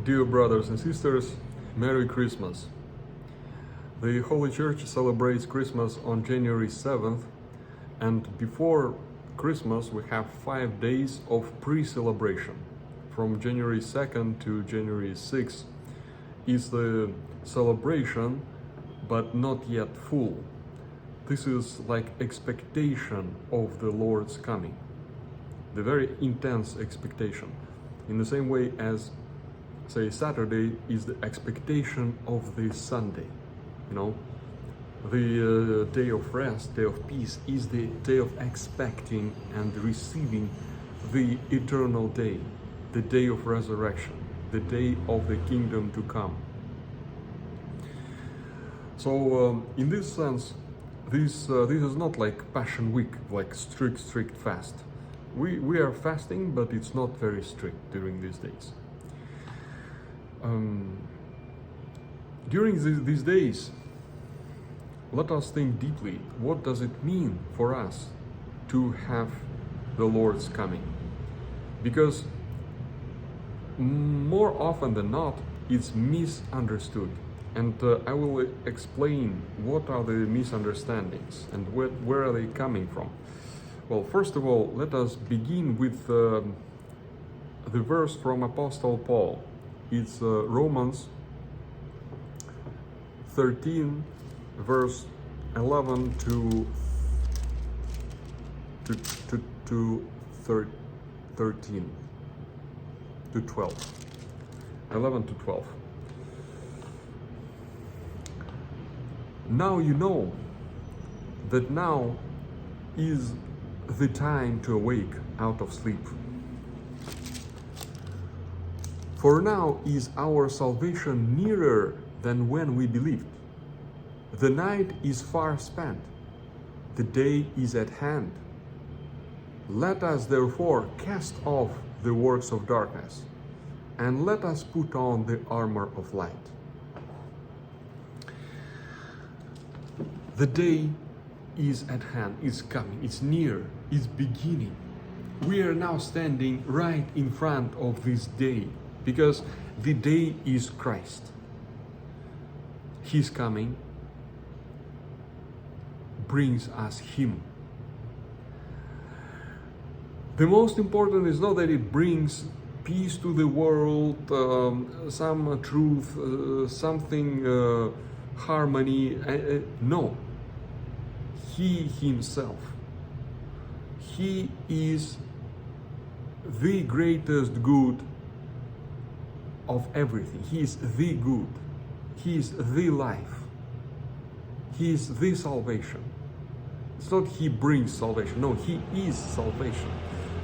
Dear brothers and sisters, Merry Christmas. The Holy Church celebrates Christmas on January 7th, and before Christmas we have 5 days of pre-celebration. From January 2nd to January 6th is the celebration, but not yet full. This is like expectation of the Lord's coming, the very intense expectation. In the same way as, say, Saturday is the expectation of the Sunday, the day of rest, day of peace, is the day of expecting and receiving the eternal day, the day of resurrection, the day of the kingdom to come. So in this sense, this is not like Passion Week, like strict fast. We are fasting, but it's not very strict during these days. During these days, let us think deeply, what does it mean for us to have the Lord's coming? Because more often than not, it's misunderstood. And I will explain what are the misunderstandings and where are they coming from. Well, first of all, let us begin with the verse from Apostle Paul. It's Romans 13, verse 11 to 13 to 12. 11 to 12. Now you know that now is the time to awake out of sleep. For now is our salvation nearer than when we believed. The night is far spent, the day is at hand. Let us therefore cast off the works of darkness, and let us put on the armor of light. The day is at hand, is coming, it's near, it's beginning. We are now standing right in front of this day, because the day is Christ. His coming brings us Him. The most important is not that it brings peace to the world, some truth, something, harmony. No. He Himself. He is the greatest good of everything. He is the good. He is the life. He is the salvation. It's not He brings salvation. No, He is salvation.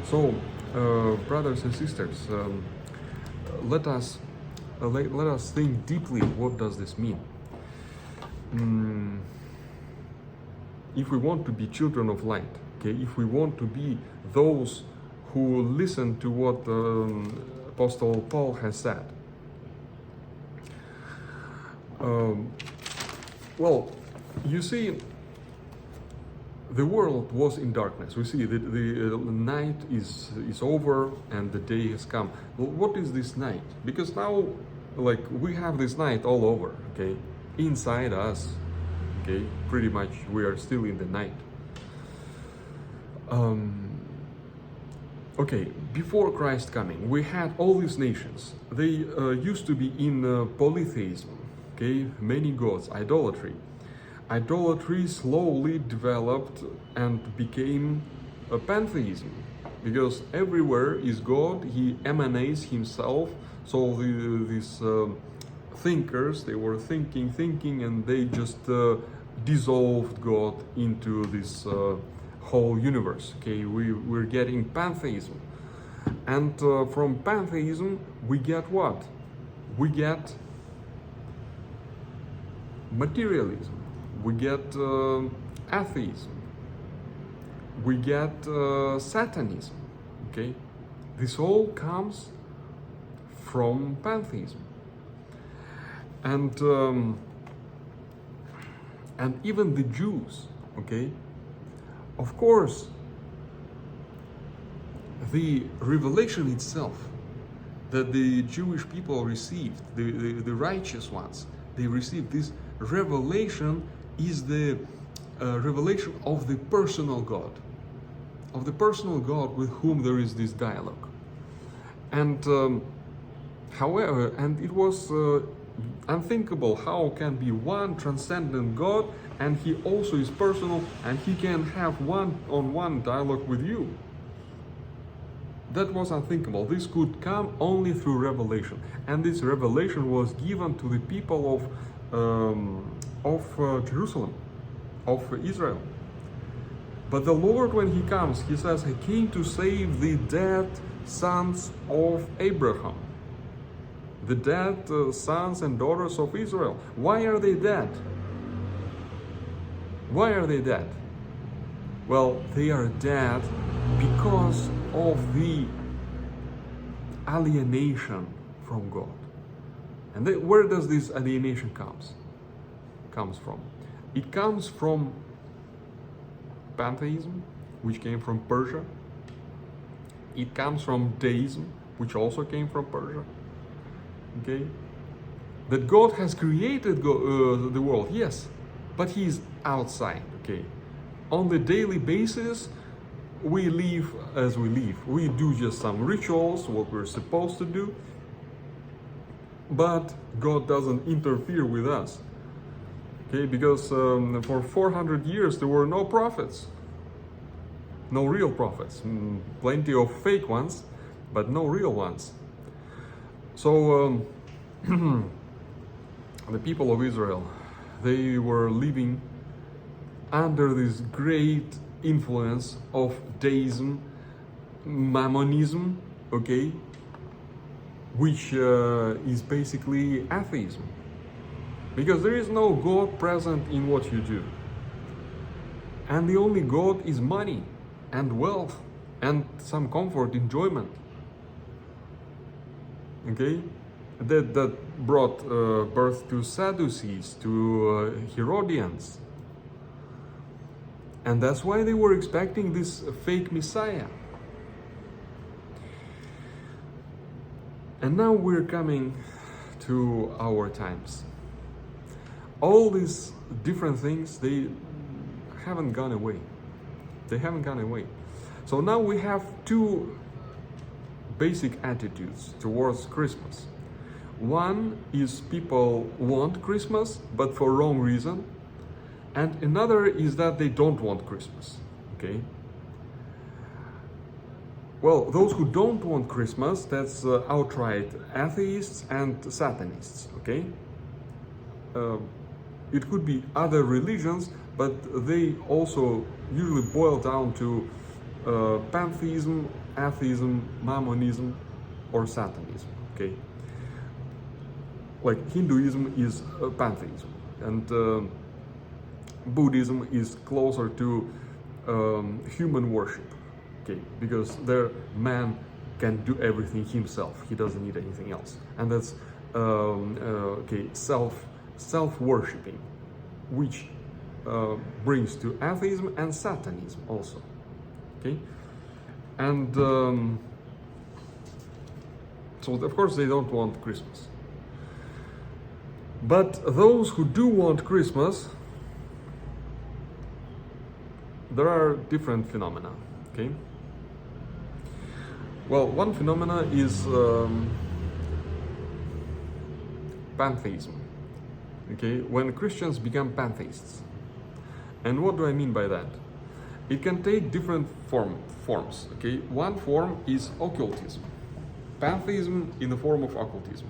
So, brothers and sisters, let us think deeply. What does this mean? If we want to be children of light, okay, if we want to be those who listen to what Apostle Paul has said, well, you see, the world was in darkness. We see that the night is over and the day has come. Well, what is this night? Because now, like, we have this night all over, okay, inside us. Okay, pretty much we are still in the night. Okay, before Christ coming, we had all these nations. They used to be in polytheism, okay, many gods, idolatry. Idolatry slowly developed and became a pantheism, because everywhere is God, He emanates Himself. So these thinkers, they were thinking, and they just dissolved God into this whole universe. Okay, we're getting pantheism, and from pantheism we get what? We get materialism, we get atheism, we get Satanism. Okay, this all comes from pantheism. And even the Jews, okay, of course, the revelation itself that the Jewish people received, the righteous ones, they received this revelation is the revelation of the personal God, with whom there is this dialogue. And however, and it was unthinkable how can be one transcendent God and he also is personal and he can have one-on-one dialogue with you. That was unthinkable. This could come only through revelation, and this revelation was given to the people of Jerusalem, of Israel. But the Lord, when He comes, He says, He came to save the dead sons of Abraham, the dead sons and daughters of Israel. Why are they dead? Why are they dead? Well, they are dead because of the alienation from God. And where does this alienation comes from? It comes from pantheism, which came from Persia. It comes from deism, which also came from Persia. Okay? That God has created the world, yes, but He is outside. Okay? On the daily basis, we live as we live. We do just some rituals, what we're supposed to do, but God doesn't interfere with us. Okay, because for 400 years there were no prophets, no real prophets, plenty of fake ones, but no real ones. So the people of Israel, they were living under this great influence of deism, mammonism, okay, which is basically atheism. Because there is no God present in what you do. And the only God is money and wealth and some comfort, enjoyment. Okay? That brought birth to Sadducees, to Herodians. And that's why they were expecting this fake Messiah. And now we're coming to our times. All these different things, they haven't gone away. They haven't gone away. So now we have two basic attitudes towards Christmas. One is people want Christmas, but for wrong reason. And another is that they don't want Christmas. Okay? Well, those who don't want Christmas, that's outright atheists and Satanists. Okay? It could be other religions, but they also usually boil down to pantheism, atheism, mammonism, or Satanism. Okay, like Hinduism is pantheism, and Buddhism is closer to human worship. Okay, because there man can do everything himself; he doesn't need anything else, and that's okay, self-worshipping, which brings to atheism and Satanism also. Okay, and so of course they don't want Christmas. But those who do want Christmas, there are different phenomena. Okay. Well, one phenomena is pantheism. Okay, when Christians become pantheists. And what do I mean by that? It can take different forms. Okay, one form is occultism. Pantheism in the form of occultism.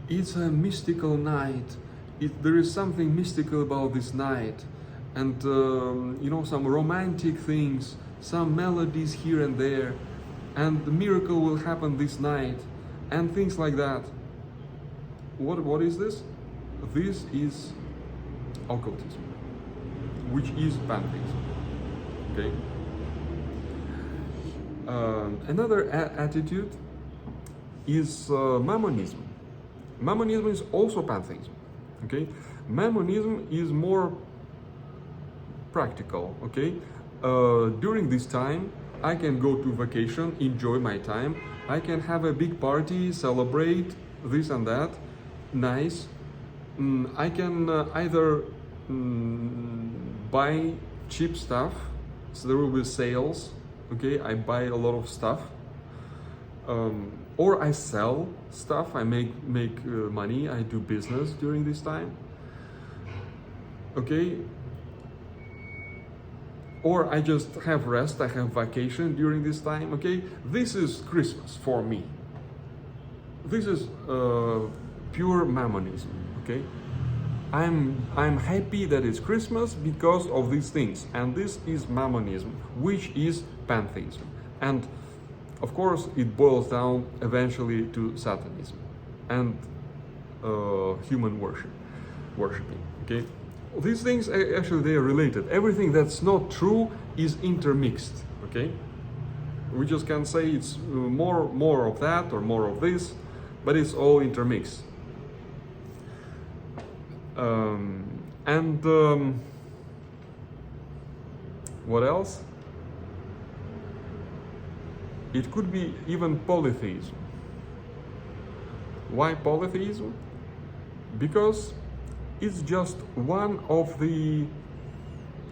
It's a mystical night. There is something mystical about this night, and some romantic things, some melodies here and there, and the miracle will happen this night, and things like that. What is this? This is occultism, which is pantheism. Okay. Another attitude is mammonism. Mammonism is also pantheism. Okay. Mammonism is more practical. Okay. During this time, I can go to vacation, enjoy my time. I can have a big party, celebrate this and that, nice. I can either buy cheap stuff, so there will be sales, okay, I buy a lot of stuff, or I sell stuff, I make money, I do business during this time, okay, or I just have rest, I have vacation during this time, okay. This is Christmas for me. This is pure mammonism, okay. I'm happy that it's Christmas because of these things, and this is mammonism, which is pantheism, and of course it boils down eventually to Satanism and human worshiping, okay. These things actually they are related. Everything that's not true is intermixed, okay. We just can't say it's more of that or more of this, but it's all intermixed. What else? It could be even polytheism. Why polytheism? Because it's just one of the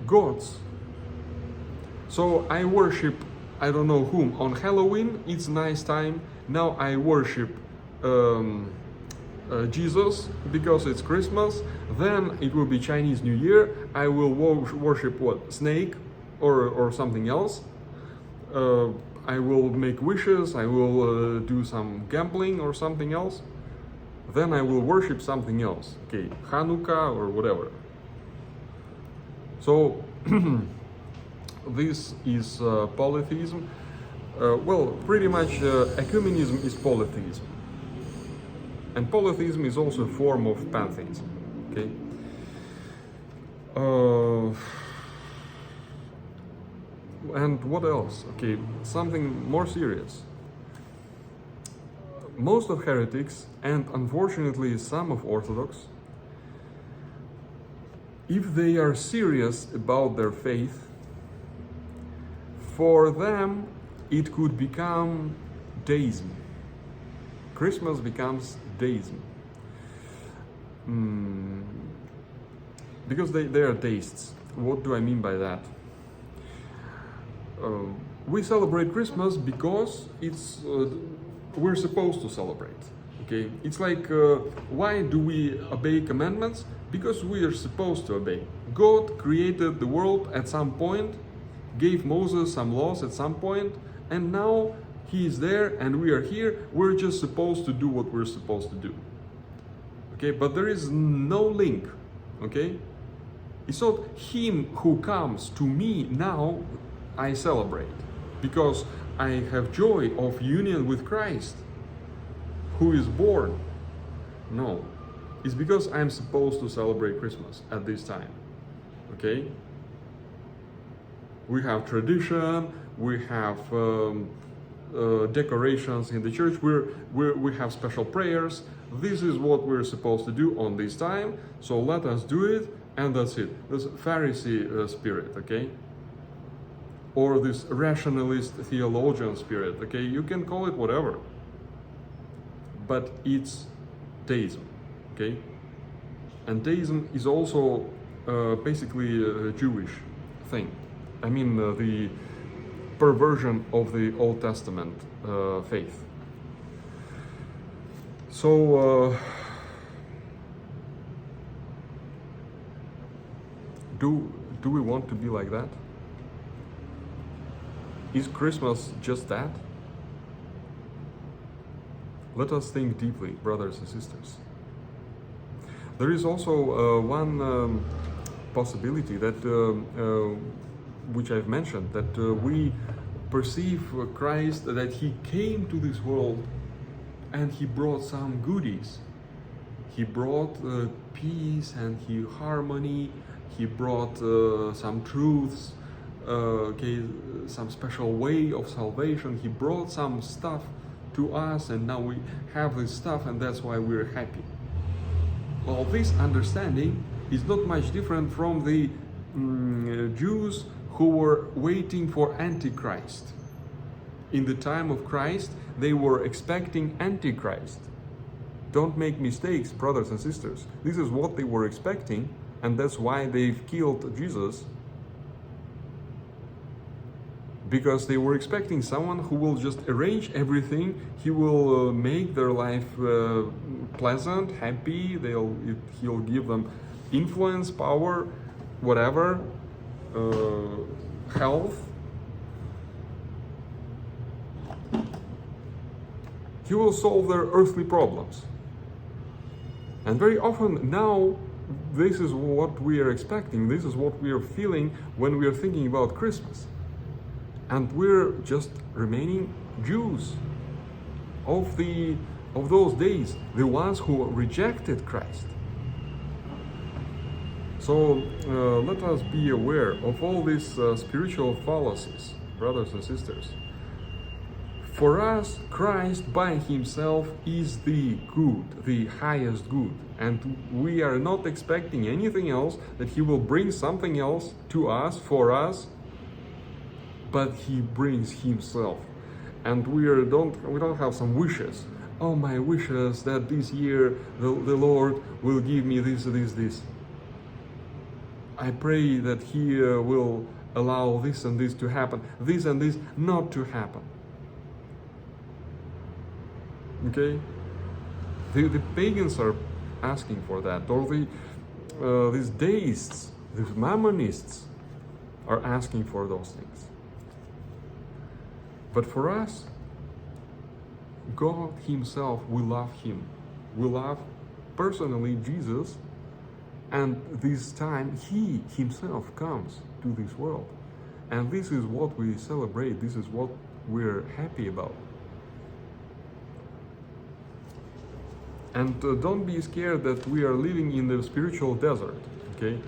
gods. So I worship, I don't know whom. On Halloween, it's nice time. Now I worship Jesus because it's Christmas. Then it will be Chinese New Year. I will worship what? Snake or something else. I will make wishes. I will do some gambling or something else. Then I will worship something else. Okay, Hanukkah or whatever. So this is polytheism. Well, pretty much ecumenism is polytheism. And polytheism is also a form of pantheism. Okay. And what else? Okay, something more serious. Most of heretics, and unfortunately some of Orthodox, if they are serious about their faith, for them it could become deism. Christmas becomes deism. Because they are deists. What do I mean by that? We celebrate Christmas because it's we're supposed to celebrate. Okay, it's like why do we obey commandments? Because we are supposed to obey. God created the world at some point, gave Moses some laws at some point, and now he is there and we are here. We're just supposed to do what we're supposed to do. Okay, but there is no link. Okay, it's not him who comes to me now I celebrate because I have joy of union with Christ who is born. No, it's because I'm supposed to celebrate Christmas at this time. Okay, we have tradition, we have decorations in the church, we have special prayers. This is what we're supposed to do on this time, so let us do it, and that's it. This Pharisee spirit, okay, or this rationalist theologian spirit, okay, you can call it whatever, but it's deism, okay, and deism is also basically a Jewish thing. I mean the perversion of the Old Testament faith. So do we want to be like that? Is Christmas just that? Let us think deeply, brothers and sisters. There is also one possibility that which I've mentioned, that we perceive Christ, that he came to this world and he brought some goodies. He brought peace and harmony. He brought some truths, okay, some special way of salvation. He brought some stuff to us, and now we have this stuff, and that's why we're happy. Well, this understanding is not much different from the Jews who were waiting for Antichrist. In the time of Christ, they were expecting Antichrist. Don't make mistakes, brothers and sisters. This is what they were expecting, and that's why they've killed Jesus. Because they were expecting someone who will just arrange everything. He will make their life pleasant, happy. He'll give them influence, power, whatever, health. He will solve their earthly problems. And very often now, this is what we are expecting. This is what we are feeling when we are thinking about Christmas. And we're just remaining Jews of those days, the ones who rejected Christ. So let us be aware of all these spiritual fallacies, brothers and sisters. For us, Christ by himself is the good, the highest good. And we are not expecting anything else, that he will bring something else to us, for us, but he brings himself. And we don't have some wishes. Oh, my wishes that this year the Lord will give me this. I pray that he will allow this and this to happen, this and this not to happen. Okay? The pagans are asking for that, or these deists, these mammonists are asking for those things. But for us, God himself, we love him. We love personally Jesus, and this time he himself comes to this world. And this is what we celebrate, this is what we're happy about. And don't be scared that we are living in the spiritual desert, okay?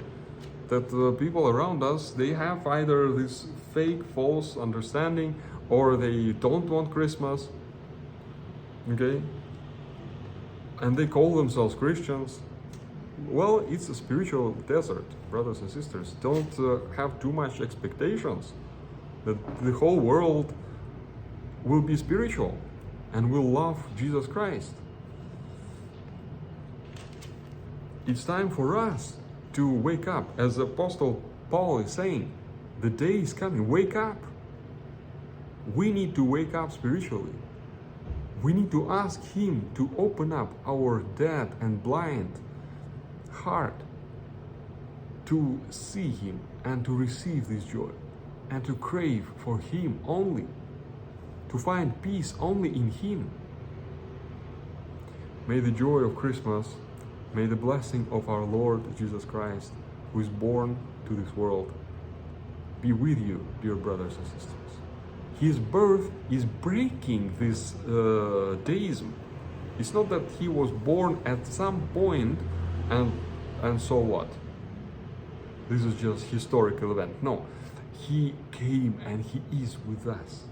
That the people around us, they have either this fake, false understanding, or they don't want Christmas, okay? And they call themselves Christians. Well, it's a spiritual desert, brothers and sisters. Don't have too much expectations that the whole world will be spiritual and will love Jesus Christ. It's time for us to wake up. As Apostle Paul is saying, the day is coming, wake up. We need to wake up spiritually. We need to ask him to open up our dead and blind heart to see him and to receive this joy and to crave for him only, to find peace only in him. May the joy of Christmas, may the blessing of our Lord Jesus Christ, who is born to this world, be with you, dear brothers and sisters. His birth is breaking this deism. It's not that he was born at some point and so what? This is just historical event. No, he came and he is with us,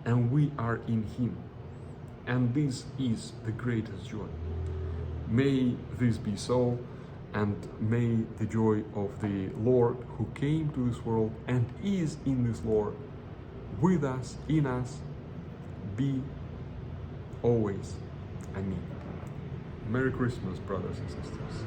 and we are in him. And this is the greatest joy. May this be so, and may the joy of the Lord who came to this world and is in this Lord, with us, in us, be always. Amen. Merry Christmas, brothers and sisters.